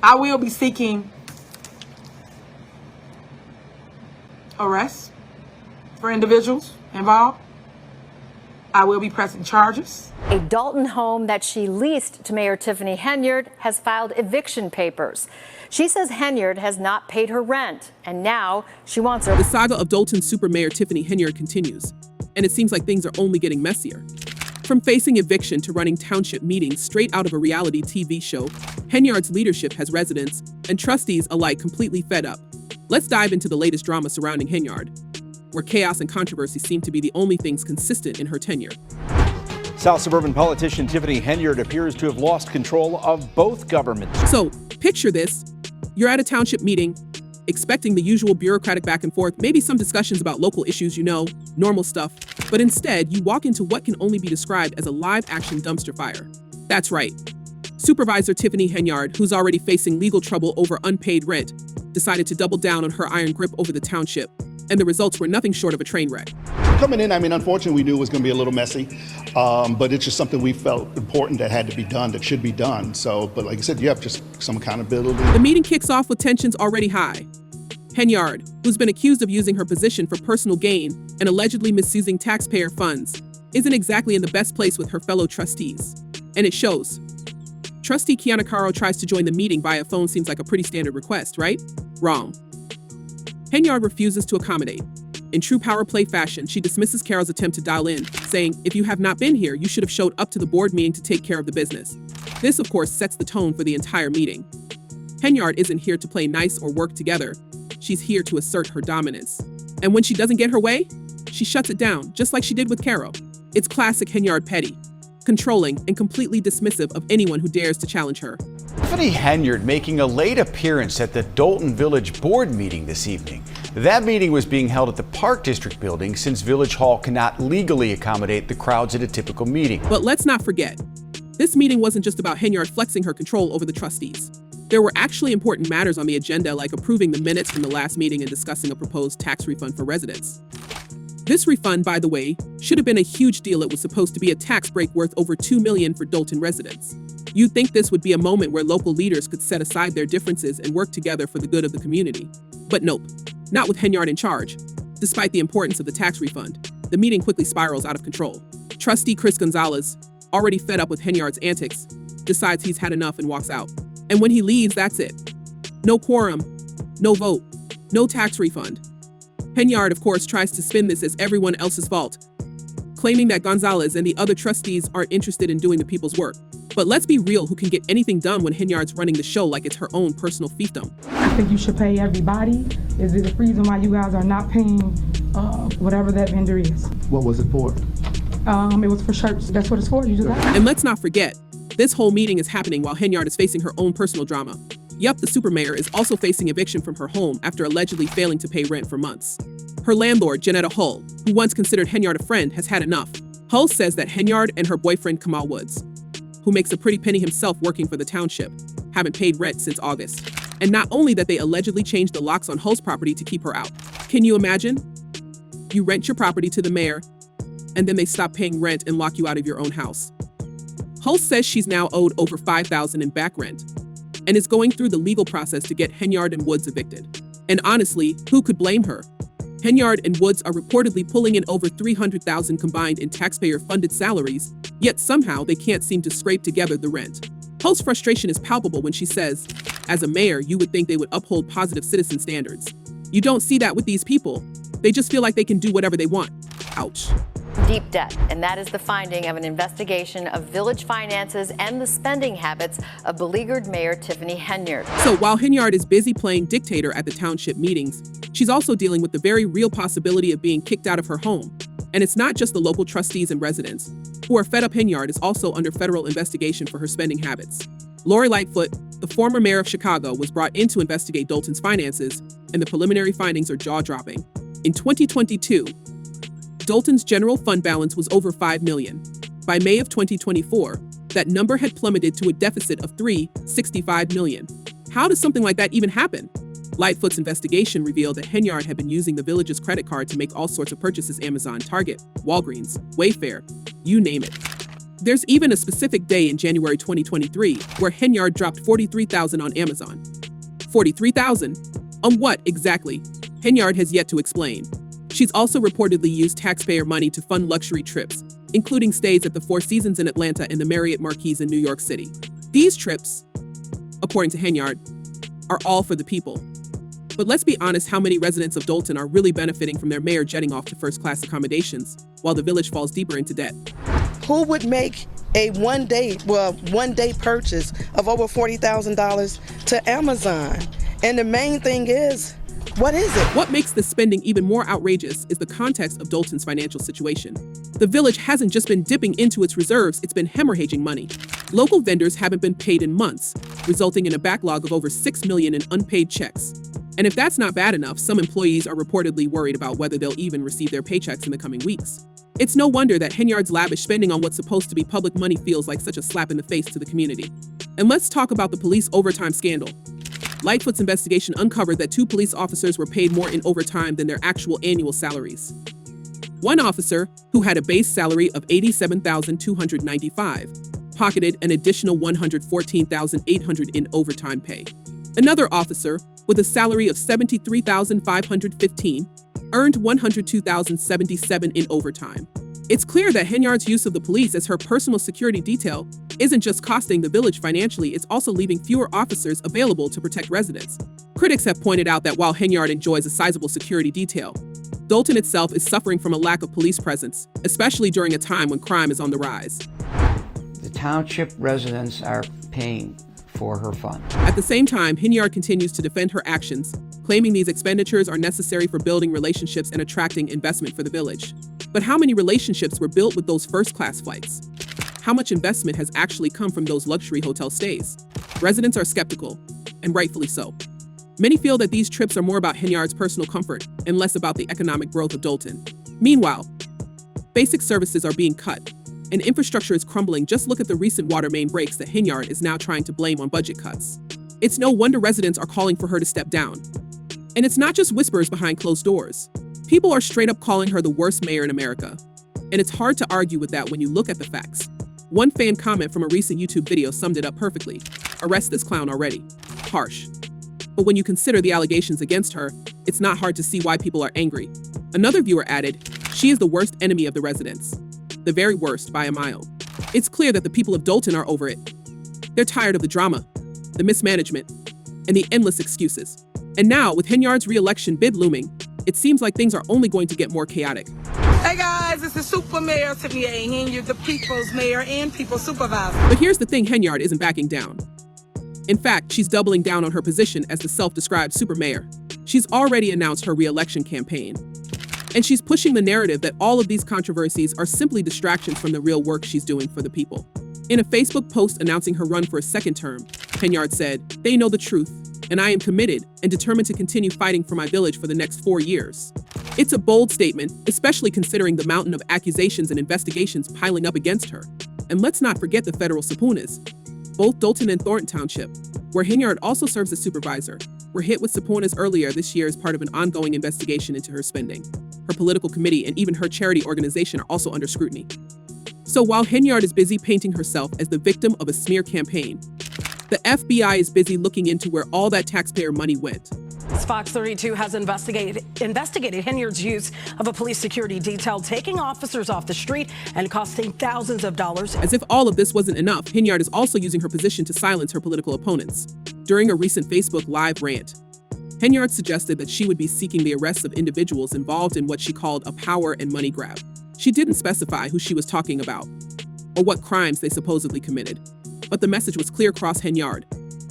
I will be seeking arrests for individuals involved. I will be pressing charges. A Dolton home that she leased to Mayor Tiffany Henyard has filed eviction papers. She says Henyard has not paid her rent, and now she wants her. The saga of Dolton super mayor Tiffany Henyard continues, and it seems like things are only getting messier. From facing eviction to running township meetings straight out of a reality TV show, Henyard's leadership has residents and trustees alike completely fed up. Let's dive into the latest drama surrounding Henyard, where chaos and controversy seem to be the only things consistent in her tenure. South suburban politician Tiffany Henyard appears to have lost control of both governments. So, picture this. You're at a township meeting, expecting the usual bureaucratic back and forth, maybe some discussions about local issues, normal stuff. But instead, you walk into what can only be described as a live-action dumpster fire. That's right. Supervisor Tiffany Henyard, who's already facing legal trouble over unpaid rent, decided to double down on her iron grip over the township, and the results were nothing short of a train wreck. Coming in, unfortunately, we knew it was going to be a little messy, but it's just something we felt important that had to be done, that should be done. But like I said, you have just some accountability. The meeting kicks off with tensions already high. Henyard, who's been accused of using her position for personal gain and allegedly misusing taxpayer funds, isn't exactly in the best place with her fellow trustees. And it shows. Trustee Kiana Caro tries to join the meeting via phone. Seems like a pretty standard request, right? Wrong. Henyard refuses to accommodate. In true power play fashion, she dismisses Caro's attempt to dial in, saying, "If you have not been here, you should have showed up to the board meeting to take care of the business." This, of course, sets the tone for the entire meeting. Henyard isn't here to play nice or work together. She's here to assert her dominance. And when she doesn't get her way, she shuts it down, just like she did with Caro. It's classic Henyard petty, controlling and completely dismissive of anyone who dares to challenge her. Tiffany Henyard making a late appearance at the Dolton Village Board meeting this evening. That meeting was being held at the Park District building since Village Hall cannot legally accommodate the crowds at a typical meeting. But let's not forget, this meeting wasn't just about Henyard flexing her control over the trustees. There were actually important matters on the agenda, like approving the minutes from the last meeting and discussing a proposed tax refund for residents. This refund, by the way, should have been a huge deal. It was supposed to be a tax break worth over $2 million for Dolton residents. You'd think this would be a moment where local leaders could set aside their differences and work together for the good of the community. But nope, not with Henyard in charge. Despite the importance of the tax refund, the meeting quickly spirals out of control. Trustee Chris Gonzalez, already fed up with Henyard's antics, decides he's had enough and walks out. And when he leaves, that's it. No quorum, no vote, no tax refund. Henyard, of course, tries to spin this as everyone else's fault, claiming that Gonzalez and the other trustees aren't interested in doing the people's work. But let's be real, who can get anything done when Henyard's running the show like it's her own personal fiefdom? I think you should pay everybody. Is there a reason why you guys are not paying whatever that vendor is? What was it for? It was for shirts. That's what it's for. You just asked. And let's not forget, this whole meeting is happening while Henyard is facing her own personal drama. Yup, the super mayor is also facing eviction from her home after allegedly failing to pay rent for months. Her landlord, Janetta Hull, who once considered Henyard a friend, has had enough. Hull says that Henyard and her boyfriend Kamal Woods, who makes a pretty penny himself working for the township, haven't paid rent since August. And not only that, they allegedly changed the locks on Hull's property to keep her out. Can you imagine? You rent your property to the mayor, and then they stop paying rent and lock you out of your own house. Hull says she's now owed over $5,000 in back rent, and is going through the legal process to get Henyard and Woods evicted. And honestly, who could blame her? Henyard and Woods are reportedly pulling in over $300,000 combined in taxpayer-funded salaries, yet somehow they can't seem to scrape together the rent. Hull's frustration is palpable when she says, as a mayor, you would think they would uphold positive citizen standards. You don't see that with these people. They just feel like they can do whatever they want. Ouch. Deep debt, and that is the finding of an investigation of village finances and the spending habits of beleaguered Mayor Tiffany Henyard. So while Henyard is busy playing dictator at the township meetings, she's also dealing with the very real possibility of being kicked out of her home. And it's not just the local trustees and residents who are fed up. Henyard is also under federal investigation for her spending habits. Lori Lightfoot, the former mayor of Chicago, was brought in to investigate Dolton's finances, and the preliminary findings are jaw-dropping. In 2022, Dolton's general fund balance was over $5 million. By May of 2024, that number had plummeted to a deficit of $365 million. How does something like that even happen? Lightfoot's investigation revealed that Henyard had been using the village's credit card to make all sorts of purchases: Amazon, Target, Walgreens, Wayfair, you name it. There's even a specific day in January 2023 where Henyard dropped $43,000 on Amazon. $43,000? On what exactly? Henyard has yet to explain. She's also reportedly used taxpayer money to fund luxury trips, including stays at the Four Seasons in Atlanta and the Marriott Marquis in New York City. These trips, according to Henyard, are all for the people. But let's be honest, how many residents of Dolton are really benefiting from their mayor jetting off to first-class accommodations while the village falls deeper into debt? Who would make a one-day purchase of over $40,000 to Amazon? And the main thing is, what is it? What makes this spending even more outrageous is the context of Dolton's financial situation. The village hasn't just been dipping into its reserves, it's been hemorrhaging money. Local vendors haven't been paid in months, resulting in a backlog of over $6 million in unpaid checks. And if that's not bad enough, some employees are reportedly worried about whether they'll even receive their paychecks in the coming weeks. It's no wonder that Henyard's lavish spending on what's supposed to be public money feels like such a slap in the face to the community. And let's talk about the police overtime scandal. Lightfoot's investigation uncovered that 2 police officers were paid more in overtime than their actual annual salaries. One officer, who had a base salary of $87,295, pocketed an additional $114,800 in overtime pay. Another officer, with a salary of $73,515, earned $102,077 in overtime. It's clear that Henyard's use of the police as her personal security detail isn't just costing the village financially, it's also leaving fewer officers available to protect residents. Critics have pointed out that while Henyard enjoys a sizable security detail, Dolton itself is suffering from a lack of police presence, especially during a time when crime is on the rise. The township residents are paying for her fund. At the same time, Henyard continues to defend her actions, claiming these expenditures are necessary for building relationships and attracting investment for the village. But how many relationships were built with those first-class flights? How much investment has actually come from those luxury hotel stays? Residents are skeptical, and rightfully so. Many feel that these trips are more about Henyard's personal comfort and less about the economic growth of Dolton. Meanwhile, basic services are being cut, and infrastructure is crumbling. Just look at the recent water main breaks that Henyard is now trying to blame on budget cuts. It's no wonder residents are calling for her to step down. And it's not just whispers behind closed doors. People are straight up calling her the worst mayor in America. And it's hard to argue with that when you look at the facts. One fan comment from a recent YouTube video summed it up perfectly. Arrest this clown already. Harsh. But when you consider the allegations against her, it's not hard to see why people are angry. Another viewer added, she is the worst enemy of the residents. The very worst by a mile. It's clear that the people of Dolton are over it. They're tired of the drama, the mismanagement, and the endless excuses. And now, with Henyard's re-election bid looming, it seems like things are only going to get more chaotic. Hey guys, this is Super Mayor Tiffany Henyard, the people's mayor and people's supervisor. But here's the thing, Henyard isn't backing down. In fact, she's doubling down on her position as the self-described super mayor. She's already announced her re-election campaign. And she's pushing the narrative that all of these controversies are simply distractions from the real work she's doing for the people. In a Facebook post announcing her run for a second term, Henyard said, "They know the truth, and I am committed and determined to continue fighting for my village for the next 4 years." It's a bold statement, especially considering the mountain of accusations and investigations piling up against her. And let's not forget the federal subpoenas. Both Dolton and Thornton Township, where Henyard also serves as supervisor, were hit with subpoenas earlier this year as part of an ongoing investigation into her spending. Her political committee and even her charity organization are also under scrutiny. So while Henyard is busy painting herself as the victim of a smear campaign, the FBI is busy looking into where all that taxpayer money went. Fox 32 has investigated Henyard's use of a police security detail, taking officers off the street and costing thousands of dollars. As if all of this wasn't enough, Henyard is also using her position to silence her political opponents. During a recent Facebook Live rant, Henyard suggested that she would be seeking the arrests of individuals involved in what she called a power and money grab. She didn't specify who she was talking about or what crimes they supposedly committed, but the message was clear across Henyard,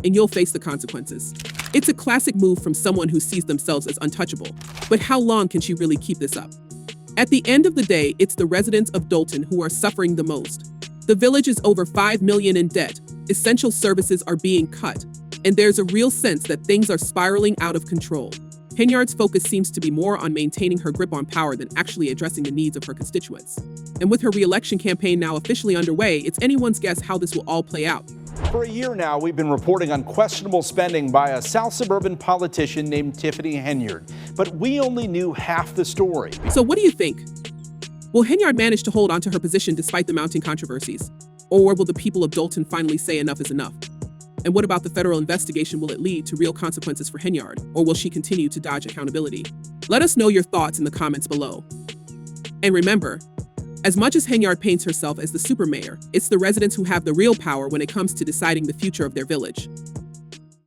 and you'll face the consequences. It's a classic move from someone who sees themselves as untouchable, but how long can she really keep this up? At the end of the day, it's the residents of Dolton who are suffering the most. The village is over $5 million in debt, essential services are being cut, and there's a real sense that things are spiraling out of control. Henyard's focus seems to be more on maintaining her grip on power than actually addressing the needs of her constituents. And with her re-election campaign now officially underway, it's anyone's guess how this will all play out. For a year now, we've been reporting on questionable spending by a South suburban politician named Tiffany Henyard, but we only knew half the story. So what do you think? Will Henyard manage to hold onto her position despite the mounting controversies? Or will the people of Dolton finally say enough is enough? And what about the federal investigation? Will it lead to real consequences for Henyard, or will she continue to dodge accountability? Let us know your thoughts in the comments below. And remember, as much as Henyard paints herself as the super mayor, it's the residents who have the real power when it comes to deciding the future of their village.